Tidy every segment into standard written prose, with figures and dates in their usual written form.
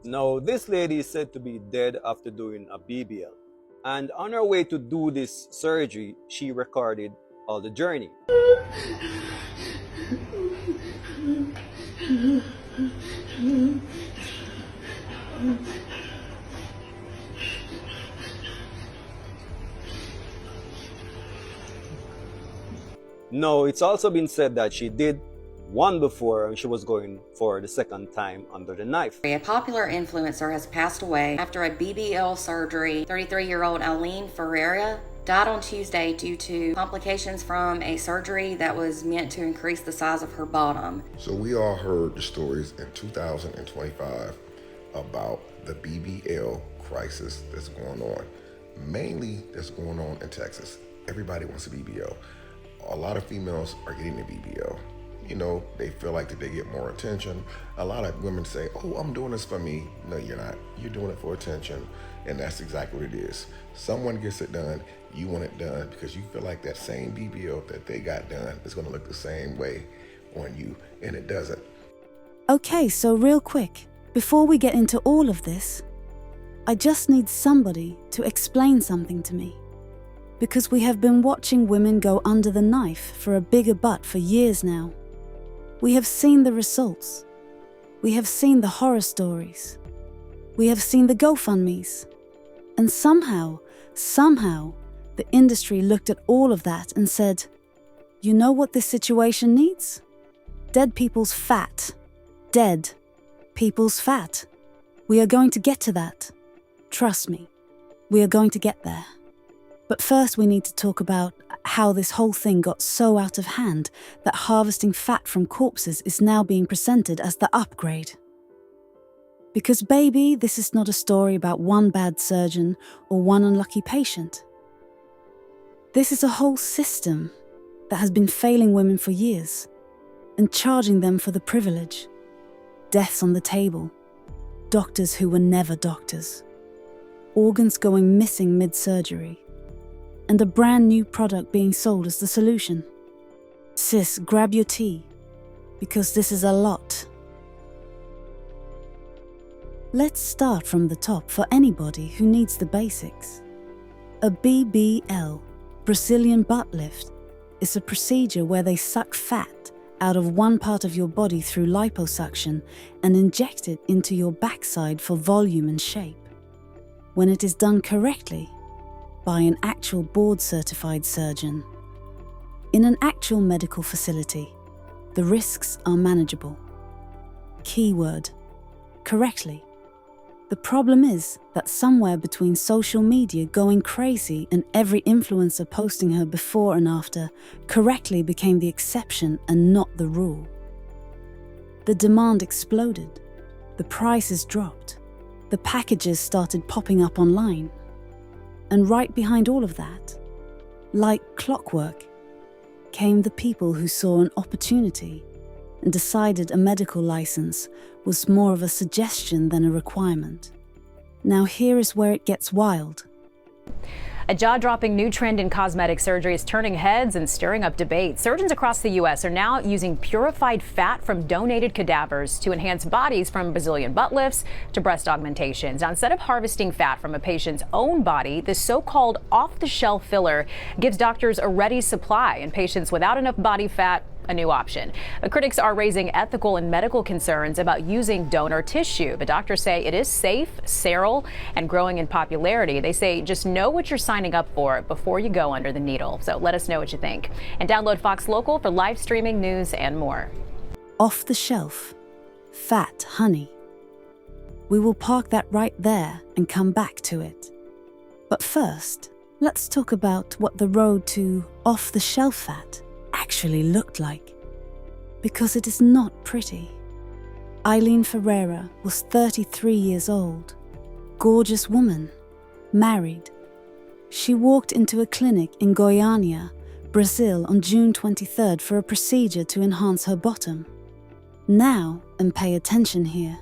Now, this lady is said to be dead after doing a BBL. And on her way to do this surgery, she recorded all the journey. No, it's also been said that she did one before and she was going for the second time under the knife. A popular influencer has passed away after a BBL surgery. 33-year-old Aline Ferreira died on Tuesday due to complications from a surgery that was meant to increase the size of her bottom. So we all heard the stories in 2025 about the BBL crisis that's going on. Mainly that's going on in Texas. Everybody wants a BBL. A lot of females are getting a BBL. You know, they feel like that they get more attention. A lot of women say, oh, I'm doing this for me. No, you're not. You're doing it for attention. And that's exactly what it is. Someone gets it done, you want it done because you feel like that same BBL that they got done is going to look the same way on you, and it doesn't. Okay, so real quick, before we get into all of this, I just need somebody to explain something to me. Because we have been watching women go under the knife for a bigger butt for years now. We have seen the results. We have seen the horror stories. We have seen the GoFundMes. And somehow, the industry looked at all of that and said, you know what this situation needs? Dead people's fat. Dead people's fat. We are going to get to that. Trust me, we are going to get there. But first we need to talk about how this whole thing got so out of hand that harvesting fat from corpses is now being presented as the upgrade. Because baby, this is not a story about one bad surgeon or one unlucky patient. This is a whole system that has been failing women for years and charging them for the privilege. Deaths on the table, doctors who were never doctors, organs going missing mid-surgery, and a brand new product being sold as the solution. Sis, grab your tea, because this is a lot. Let's start from the top for anybody who needs the basics. A BBL, Brazilian butt lift, is a procedure where they suck fat out of one part of your body through liposuction and inject it into your backside for volume and shape. When it is done correctly, by an actual board-certified surgeon. In an actual medical facility, the risks are manageable. Keyword: correctly. The problem is that somewhere between social media going crazy and every influencer posting her before and after, correctly became the exception and not the rule. The demand exploded. The prices dropped. The packages started popping up online. And right behind all of that, like clockwork, came the people who saw an opportunity and decided a medical license was more of a suggestion than a requirement. Now here is where it gets wild. A jaw-dropping new trend in cosmetic surgery is turning heads and stirring up debate. Surgeons across the U.S. are now using purified fat from donated cadavers to enhance bodies, from Brazilian butt lifts to breast augmentations. Now, instead of harvesting fat from a patient's own body, this so-called off-the-shelf filler gives doctors a ready supply and patients without enough body fat a new option. Critics are raising ethical and medical concerns about using donor tissue, but doctors say it is safe, sterile, and growing in popularity. They say just know what you're signing up for before you go under the needle. So let us know what you think. And download Fox Local for live streaming news and more. Off the shelf. Fat honey. We will park that right there and come back to it. But first, let's talk about what the road to off-the-shelf fat actually looked like, because it is not pretty. Aline Ferreira was 33 years old, gorgeous woman, married. She walked into a clinic in Goiânia, Brazil on June 23rd for a procedure to enhance her bottom. Now, and pay attention here,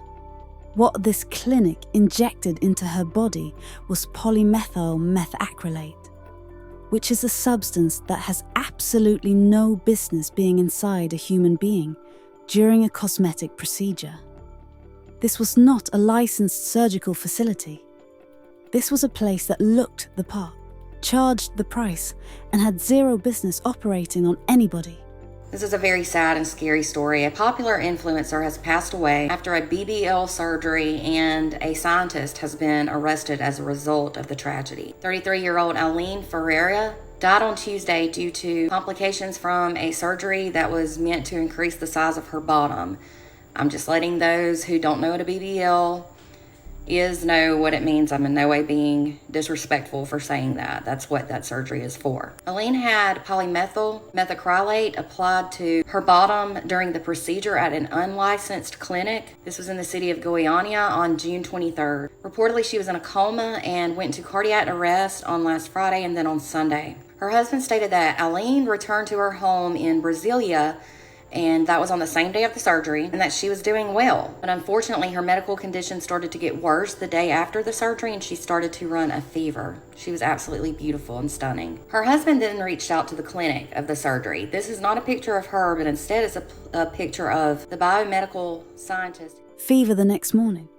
what this clinic injected into her body was polymethyl methacrylate, which is a substance that has absolutely no business being inside a human being during a cosmetic procedure. This was not a licensed surgical facility. This was a place that looked the part, charged the price, and had zero business operating on anybody. This is a very sad and scary story. A popular influencer has passed away after a BBL surgery, and a scientist has been arrested as a result of the tragedy. 33-year-old Aline Ferreira died on Tuesday due to complications from a surgery that was meant to increase the size of her bottom. I'm just letting those who don't know what a BBL is know what it means. I'm in no way being disrespectful for saying that. That's what that surgery is for. Aline had polymethyl methacrylate applied to her bottom during the procedure at an unlicensed clinic. This was in the city of Goiânia on June 23rd. Reportedly, she was in a coma and went into cardiac arrest on last Friday and then on Sunday. Her husband stated that Aline returned to her home in Brasilia, and that was on the same day of the surgery, and that she was doing well. But unfortunately, her medical condition started to get worse the day after the surgery, and she started to run a fever. She was absolutely beautiful and stunning. Her husband then reached out to the clinic of the surgery. This is not a picture of her, but instead it's a picture of the biomedical scientist. Fever the next morning.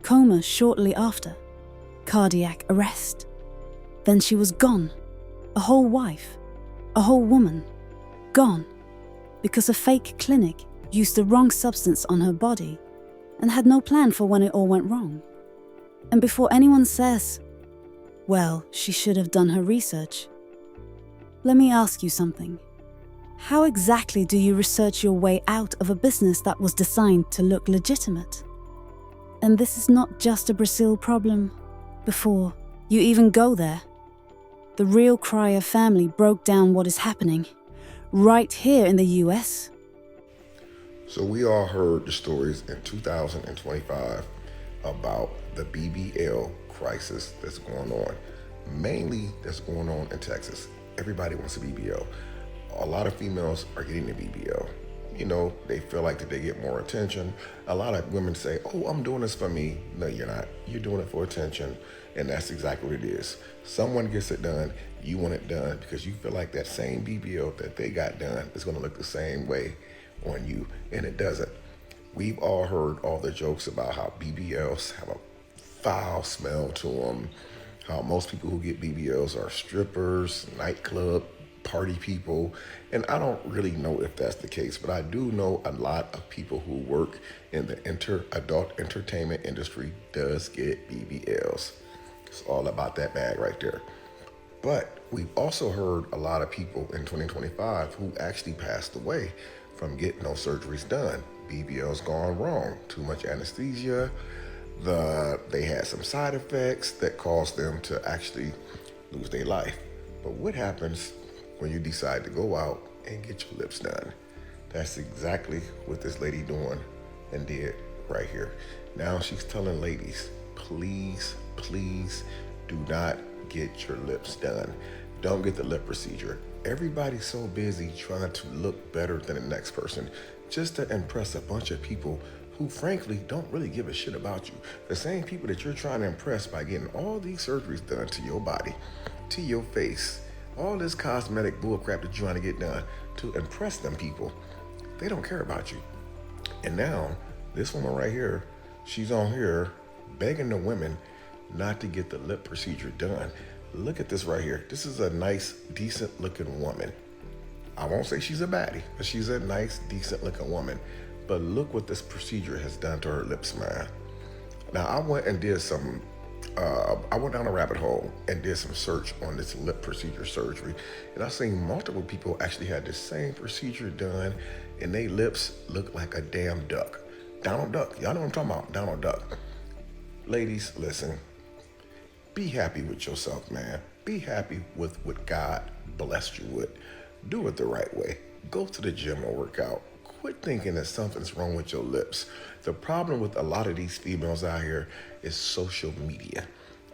Coma shortly after. Cardiac arrest. Then she was gone. A whole wife. A whole woman. Gone. Because a fake clinic used the wrong substance on her body and had no plan for when it all went wrong. And before anyone says, well, she should have done her research, let me ask you something. How exactly do you research your way out of a business that was designed to look legitimate? And this is not just a Brazil problem. Before you even go there, the real Cryer family broke down what is happening right here in the US. So we all heard the stories in 2025 about the BBL crisis that's going on. Mainly that's going on in Texas. Everybody wants a BBL. A lot of females are getting the BBL. You know, they feel like that they get more attention. A lot of women say, oh, I'm doing this for me. No, you're not. You're doing it for attention. And that's exactly what it is. Someone gets it done, you want it done because you feel like that same BBL that they got done is going to look the same way on you, and it doesn't. We've all heard all the jokes about how BBLs have a foul smell to them, how most people who get BBLs are strippers, nightclub, party people, and I don't really know if that's the case, but I do know a lot of people who work in the adult entertainment industry does get BBLs. It's all about that bag right there. But we've also heard a lot of people in 2025 who actually passed away from getting those surgeries done. BBLs gone wrong, too much anesthesia, they had some side effects that caused them to actually lose their life. But what happens when you decide to go out and get your lips done? That's exactly what this lady doing and did right here. Now she's telling ladies, please do not get your lips done. Don't get the lip procedure. Everybody's so busy trying to look better than the next person just to impress a bunch of people who frankly don't really give a shit about you. The same people that you're trying to impress by getting all these surgeries done to your body, to your face, all this cosmetic bullcrap that you're trying to get done to impress them people, they don't care about you. And now this woman right here, she's on here begging the women not to get the lip procedure done. Look at this right here. This is a nice, decent looking woman. I won't say she's a baddie, but she's a nice, decent looking woman. But look what this procedure has done to her lips, man. Now I went and did some, I went down a rabbit hole and did some search on this lip procedure surgery. And I seen multiple people actually had the same procedure done and their lips look like a damn duck. Donald Duck, y'all know what I'm talking about, Donald Duck. Ladies, listen. Be happy with yourself, man. Be happy with what God blessed you with. Do it the right way. Go to the gym or work out. Quit thinking that something's wrong with your lips. The problem with a lot of these females out here is social media.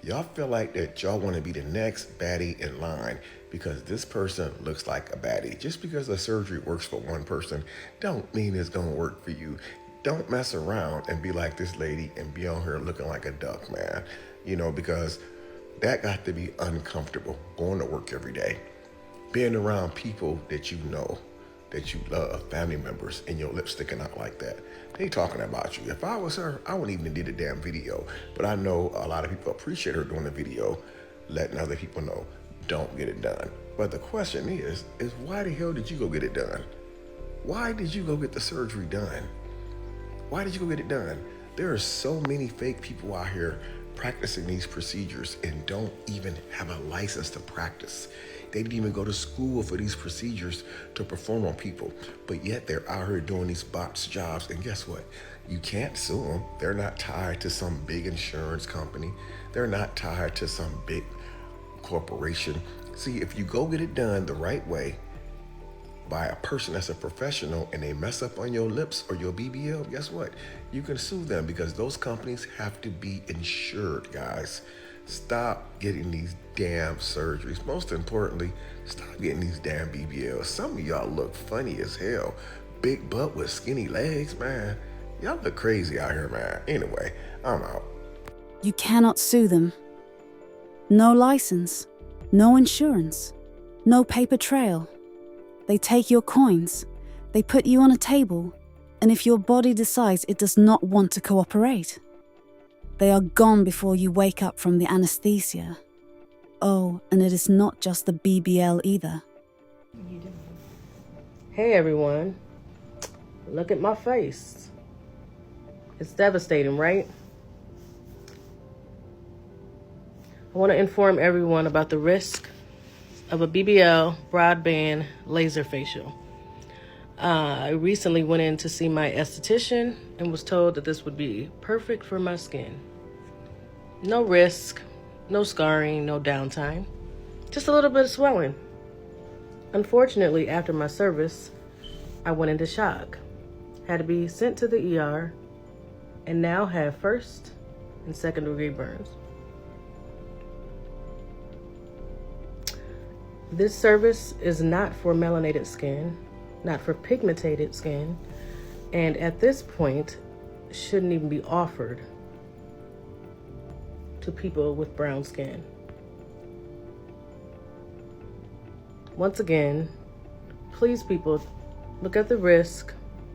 Y'all feel like that y'all want to be the next baddie in line because this person looks like a baddie. Just because a surgery works for one person don't mean it's going to work for you. Don't mess around and be like this lady and be on here looking like a duck, man. You know, because that got to be uncomfortable going to work every day, being around people that you know that you love, family members, and your lips sticking out like that. They talking about you. If I was her, I wouldn't even did a damn video. But I know a lot of people appreciate her doing the video, letting other people know, don't get it done. But the question is why the hell did you go get it done? Why did you go get the surgery done? Why did you go get it done? There are so many fake people out here practicing these procedures and don't even have a license to practice. They didn't even go to school for these procedures to perform on people, but yet they're out here doing these bots jobs. And guess what? You can't sue them. They're not tied to some big insurance company. They're not tied to some big corporation. See, if you go get it done the right way by a person that's a professional and they mess up on your lips or your BBL, guess what? You can sue them because those companies have to be insured, guys. Stop getting these damn surgeries. Most importantly, stop getting these damn BBLs. Some of y'all look funny as hell. Big butt with skinny legs, man. Y'all look crazy out here, man. Anyway, I'm out. You cannot sue them. No license, no insurance, no paper trail. They take your coins, they put you on a table, and if your body decides it does not want to cooperate, they are gone before you wake up from the anesthesia. Oh, and it is not just the BBL either. Hey everyone, look at my face. It's devastating, right? I want to inform everyone about the risk of a BBL broadband laser facial. I recently went in to see my esthetician and was told that this would be perfect for my skin. No risk, no scarring, no downtime, just a little bit of swelling. Unfortunately, after my service, I went into shock, had to be sent to the ER, and now have first and second degree burns. This service is not for melanated skin, not for pigmented skin, and at this point, shouldn't even be offered to people with brown skin. Once again, please people, look at the risk.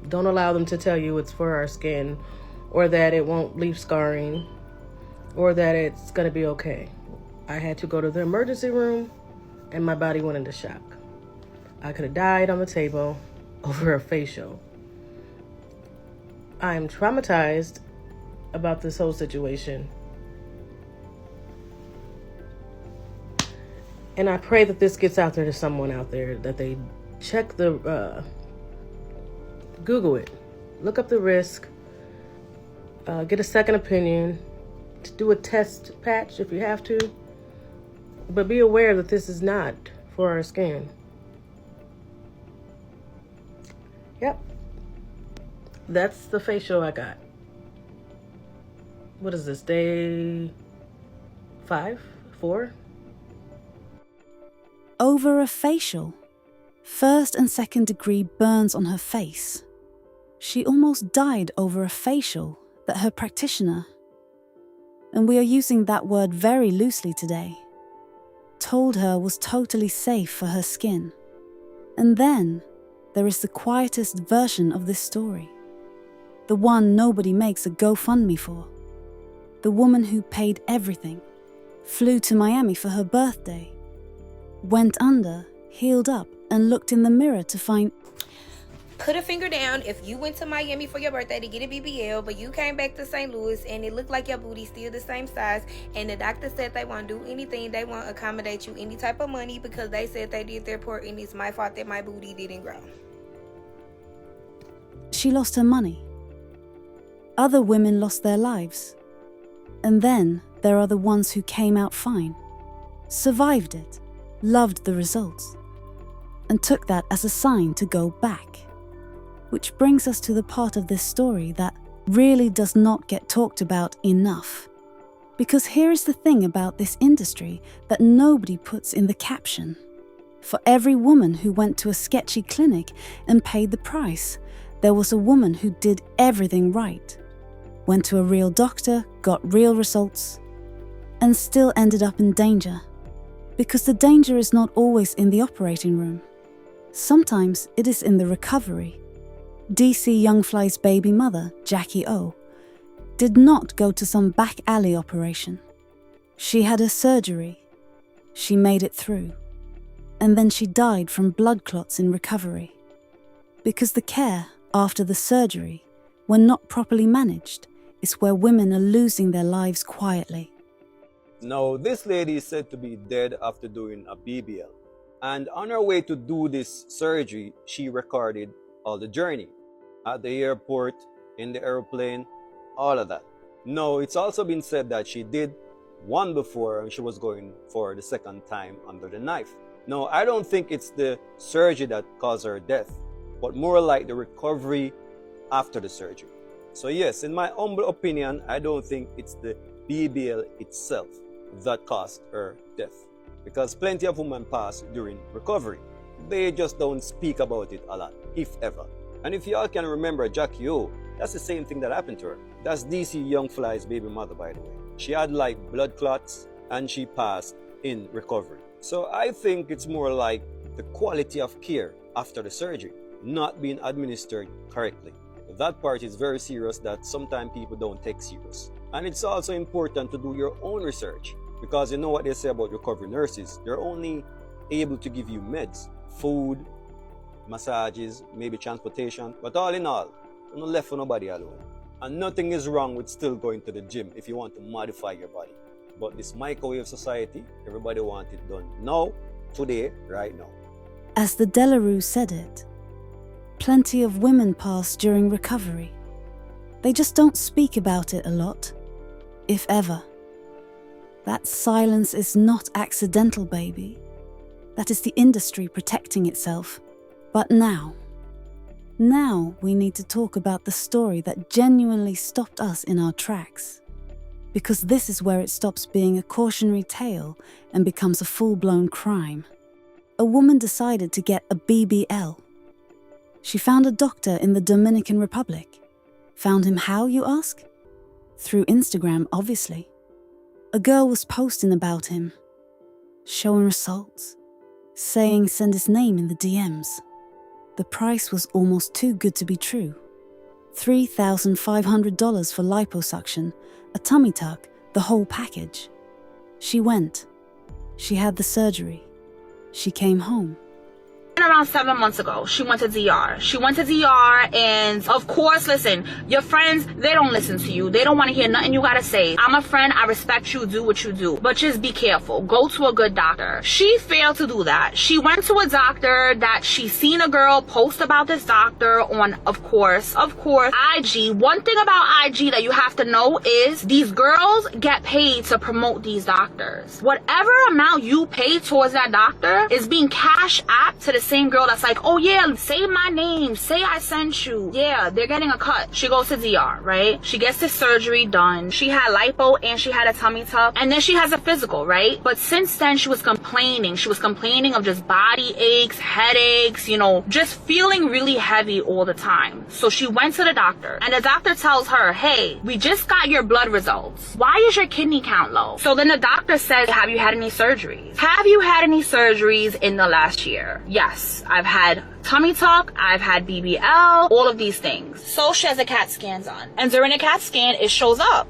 Don't allow them to tell you it's for our skin, or that it won't leave scarring, or that it's gonna be okay. I had to go to the emergency room and my body went into shock. I could have died on the table over a facial. I am traumatized about this whole situation. And I pray that this gets out there to someone out there, that they check the, Google it, look up the risk, get a second opinion, do a test patch if you have to. But be aware that this is not for our skin. Yep. That's the facial I got. What is this, day 5, 4? Over a facial. First and second degree burns on her face. She almost died over a facial that her practitioner, and we are using that word very loosely today, told her was totally safe for her skin. And then there is the quietest version of this story. The one nobody makes a GoFundMe for. The woman who paid everything, flew to Miami for her birthday, went under, healed up, and looked in the mirror to find... Put a finger down if you went to Miami for your birthday to get a BBL, but you came back to St. Louis and it looked like your booty's still the same size, and the doctor said they won't do anything, they won't accommodate you any type of money because they said they did their part and it's my fault that my booty didn't grow. She lost her money. Other women lost their lives. And then there are the ones who came out fine, survived it, loved the results, and took that as a sign to go back. Which brings us to the part of this story that really does not get talked about enough. Because here is the thing about this industry that nobody puts in the caption. For every woman who went to a sketchy clinic and paid the price, there was a woman who did everything right, went to a real doctor, got real results, and still ended up in danger. Because the danger is not always in the operating room. Sometimes it is in the recovery. DC Youngfly's baby mother, Jackie O, did not go to some back alley operation. She had a surgery. She made it through. And then she died from blood clots in recovery. Because the care after the surgery, when not properly managed, is where women are losing their lives quietly. Now, this lady is said to be dead after doing a BBL. And on her way to do this surgery, she recorded all the journey. At the airport, in the airplane, all of that. Now, it's also been said that she did one before and she was going for the second time under the knife. Now, I don't think it's the surgery that caused her death, but more like the recovery after the surgery. So yes, in my humble opinion, I don't think it's the BBL itself that caused her death. Because plenty of women pass during recovery. They just don't speak about it a lot, if ever. And if y'all can remember Jackie O, that's the same thing that happened to her. That's DC Youngfly's baby mother, by the way. She had like blood clots and she passed in recovery. So I think it's more like the quality of care after the surgery not being administered correctly. That part is very serious that sometimes people don't take serious. And it's also important to do your own research, because you know what they say about recovery nurses. They're only able to give you meds, food, massages, maybe transportation. But all in all, you're not left for nobody alone. And nothing is wrong with still going to the gym if you want to modify your body. But this microwave society, everybody wants it done now, today, right now. As the Delarue said it, plenty of women pass during recovery. They just don't speak about it a lot, if ever. That silence is not accidental, baby. That is the industry protecting itself. But now we need to talk about the story that genuinely stopped us in our tracks. Because this is where it stops being a cautionary tale and becomes a full-blown crime. A woman decided to get a BBL. She found a doctor in the Dominican Republic. Found him how, you ask? Through Instagram, obviously. A girl was posting about him, showing results, saying send his name in the DMs. The price was almost too good to be true. $3,500 for liposuction, a tummy tuck, the whole package. She went. She had the surgery. She came home. Around 7 months ago, she went to DR. She went to DR, and of course, listen, your friends, they don't listen to you. They don't want to hear nothing you gotta say. I'm a friend, I respect you, do what you do. But just be careful. Go to a good doctor. She failed to do that. She went to a doctor that she seen a girl post about this doctor on, of course, IG. One thing about IG that you have to know is these girls get paid to promote these doctors. Whatever amount you pay towards that doctor is being cash apped to the same girl that's like, oh yeah, say my name, say I sent you. Yeah, they're getting a cut. She goes to DR, right? She gets the surgery done. She had lipo and she had a tummy tuck, and then she has a physical, right? But since then she was complaining. She was complaining of just body aches, headaches, just feeling really heavy all the time. So she went to the doctor, and the doctor tells her, hey, we just got your blood results. Why is your kidney count low? So then the doctor says, have you had any surgeries? Have you had any surgeries in the last year? Yes. I've had tummy tuck, I've had BBL, all of these things. So she has a CAT scan done. And during the CAT scan, it shows up.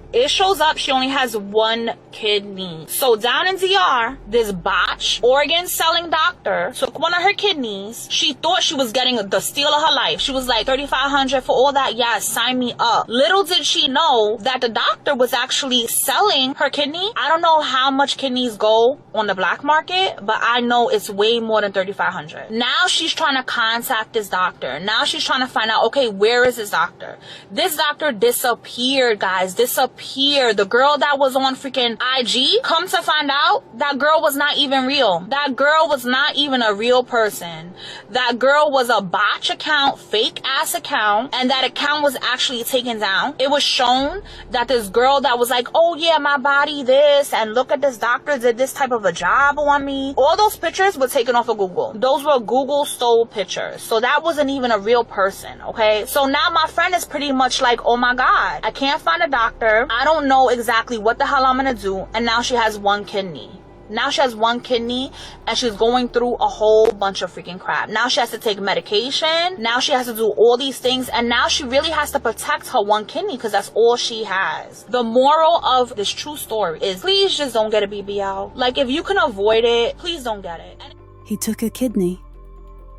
She only has one kidney. So down in DR, this botch organ selling doctor took one of her kidneys. She thought she was getting the steal of her life. She was like, $3,500 for all that. Yes, sign me up. Little did she know that the doctor was actually selling her kidney. I don't know how much kidneys go on the black market, but I know it's way more than $3,500. Now she's trying to contact this doctor. Now she's trying to find out, okay, where is this doctor? This doctor disappeared, guys. Disappeared. The girl that was on freaking IG, come to find out, that girl was not even real. That girl was not even a real person. That girl was a botch account, fake ass account, and that account was actually taken down. It was shown that this girl that was like, oh yeah, my body this, and look at this doctor did this type of a job on me. All those pictures were taken off of Google. Those were Google stole pictures. So that wasn't even a real person, okay? So now my friend is pretty much like, oh my God, I can't find a doctor. I don't know exactly what the hell I'm gonna do. And now she has one kidney. Now she has one kidney and she's going through a whole bunch of freaking crap. Now she has to take medication. Now she has to do all these things. And now she really has to protect her one kidney because that's all she has. The moral of this true story is please just don't get a BBL. Like, if you can avoid it, please don't get it. He took a kidney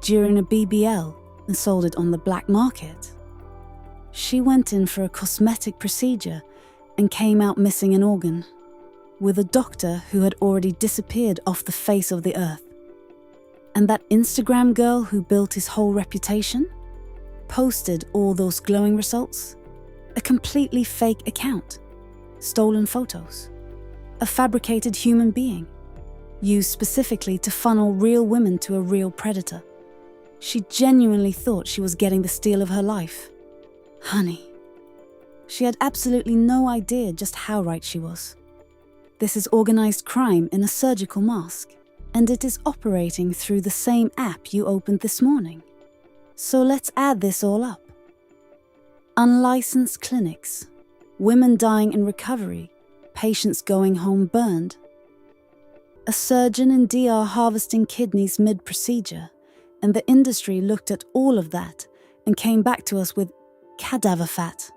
during a BBL and sold it on the black market. She went in for a cosmetic procedure and came out missing an organ, with a doctor who had already disappeared off the face of the earth. And that Instagram girl who built his whole reputation posted all those glowing results, a completely fake account, stolen photos, a fabricated human being, used specifically to funnel real women to a real predator. She genuinely thought she was getting the steal of her life. Honey. She had absolutely no idea just how right she was. This is organized crime in a surgical mask, and it is operating through the same app you opened this morning. So let's add this all up. Unlicensed clinics, women dying in recovery, patients going home burned. A surgeon in DR harvesting kidneys mid-procedure, and the industry looked at all of that and came back to us with cadaver fat.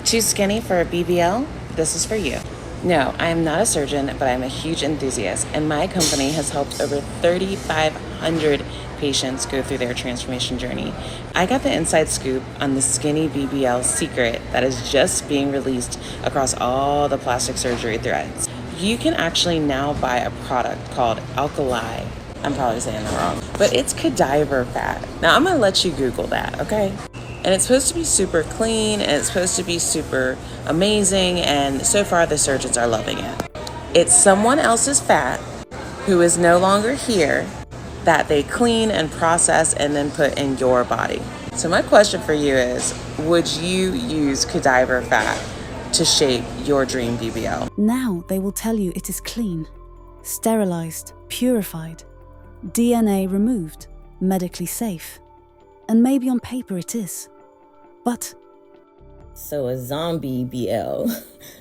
Too skinny for a BBL? This is for you. No, I am not a surgeon, but I'm a huge enthusiast, and my company has helped over 3,500 patients go through their transformation journey. I got the inside scoop on the skinny BBL secret that is just being released across all the plastic surgery threads. You can actually now buy a product called Alkali. I'm probably saying that wrong, but it's Cadaver fat. Now I'm gonna let you Google that, okay? And it's supposed to be super clean, and it's supposed to be super amazing, and so far the surgeons are loving it. It's someone else's fat who is no longer here that they clean and process and then put in your body. So my question for you is, would you use Cadaver fat to shape your dream BBL? Now they will tell you it is clean, sterilized, purified, DNA removed, medically safe. And maybe on paper it is. But so a zombie BL.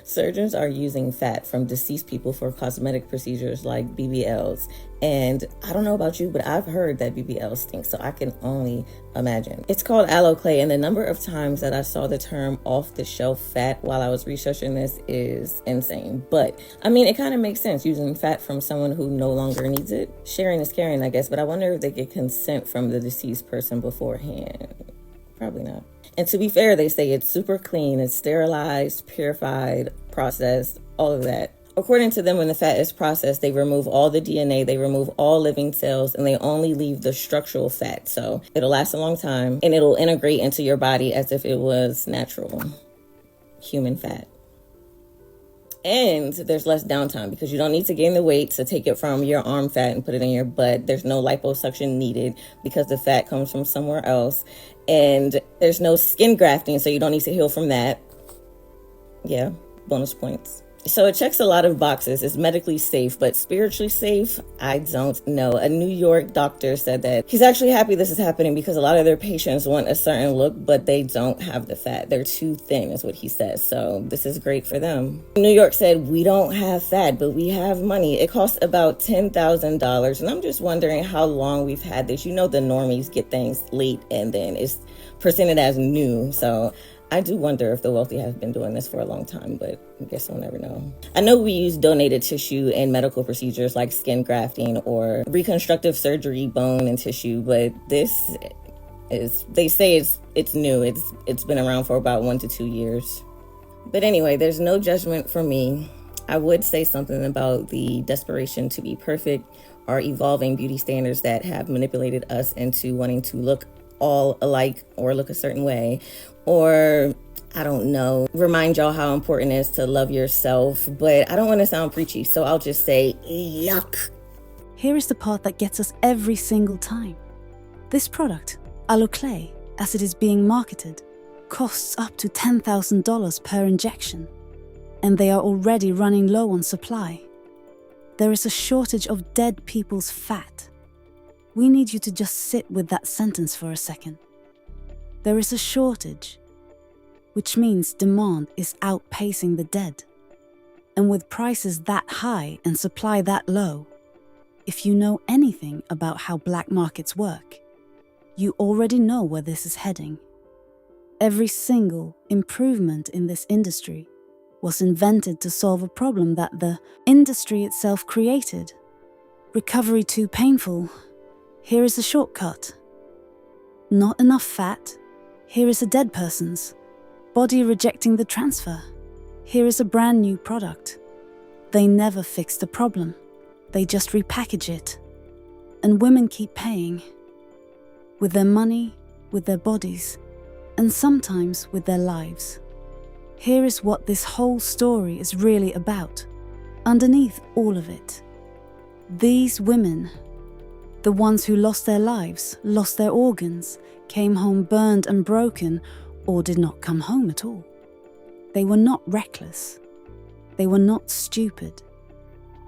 Surgeons are using fat from deceased people for cosmetic procedures like BBLs. And I don't know about you, but I've heard that BBLs stink, so I can only imagine. It's called aloe clay, and the number of times that I saw the term off-the-shelf fat while I was researching this is insane. But, I mean, it kind of makes sense using fat from someone who no longer needs it. Sharing is caring, I guess, but I wonder if they get consent from the deceased person beforehand. Probably not. And to be fair, they say it's super clean, it's sterilized, purified, processed, all of that. According to them, when the fat is processed, they remove all the DNA, they remove all living cells, and they only leave the structural fat. So it'll last a long time, and it'll integrate into your body as if it was natural human fat. And there's less downtime because you don't need to gain the weight to take it from your arm fat and put it in your butt. There's no liposuction needed because the fat comes from somewhere else. And there's no skin grafting, so you don't need to heal from that. Yeah, bonus points. So it checks a lot of boxes. It's medically safe, but spiritually safe, I don't know. A New York doctor said that he's actually happy this is happening because a lot of their patients want a certain look, but they don't have the fat. They're too thin, is what he says. So this is great for them. New York said, we don't have fat, but we have money. It costs about $10,000. And I'm just wondering how long we've had this. You know, the normies get things late and then it's presented as new. So I do wonder if the wealthy have been doing this for a long time, but I guess we'll never know. I know we use donated tissue in medical procedures like skin grafting or reconstructive surgery, bone and tissue, but this is, they say it's new. It's been around for about 1 to 2 years. But anyway, there's no judgment for me. I would say something about the desperation to be perfect or evolving beauty standards that have manipulated us into wanting to look all alike or look a certain way, or I don't know, remind y'all how important it is to love yourself. But I don't want to sound preachy, so I'll just say yuck. here is the part that gets us every single time. This product, aloe clay, as it is being marketed, costs up to $10,000 per injection, and they are already running low on supply. There is a shortage of dead people's fat. We need you to just sit with that sentence for a second. There is a shortage, which means demand is outpacing the dead. And with prices that high and supply that low, if you know anything about how black markets work, you already know where this is heading. Every single improvement in this industry was invented to solve a problem that the industry itself created. Recovery too painful? Here is a shortcut. Not enough fat? Here is a dead person's. Body rejecting the transfer? Here is a brand new product. They never fix the problem. They just repackage it. And women keep paying. With their money, with their bodies, and sometimes with their lives. Here is what this whole story is really about, underneath all of it. These women, the ones who lost their lives, lost their organs, came home burned and broken, or did not come home at all. They were not reckless. They were not stupid.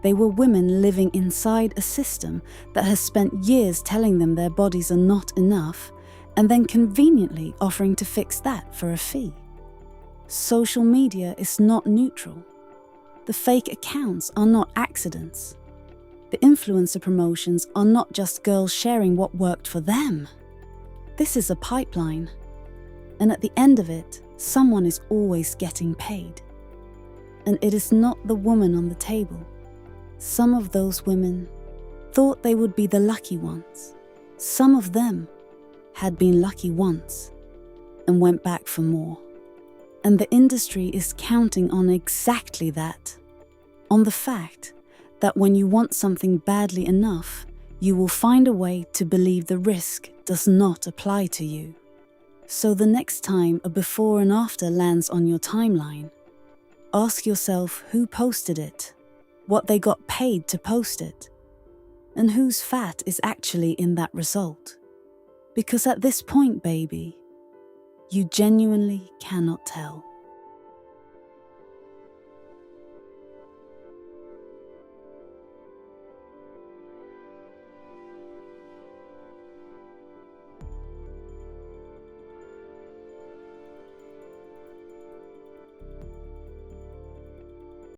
They were women living inside a system that has spent years telling them their bodies are not enough, and then conveniently offering to fix that for a fee. Social media is not neutral. The fake accounts are not accidents. The influencer promotions are not just girls sharing what worked for them. This is a pipeline. And at the end of it, someone is always getting paid. And it is not the woman on the table. Some of those women thought they would be the lucky ones. Some of them had been lucky once and went back for more. And the industry is counting on exactly that, on the fact that when you want something badly enough, you will find a way to believe the risk does not apply to you. So the next time a before and after lands on your timeline, ask yourself who posted it, what they got paid to post it, and whose fat is actually in that result. Because at this point, baby, you genuinely cannot tell.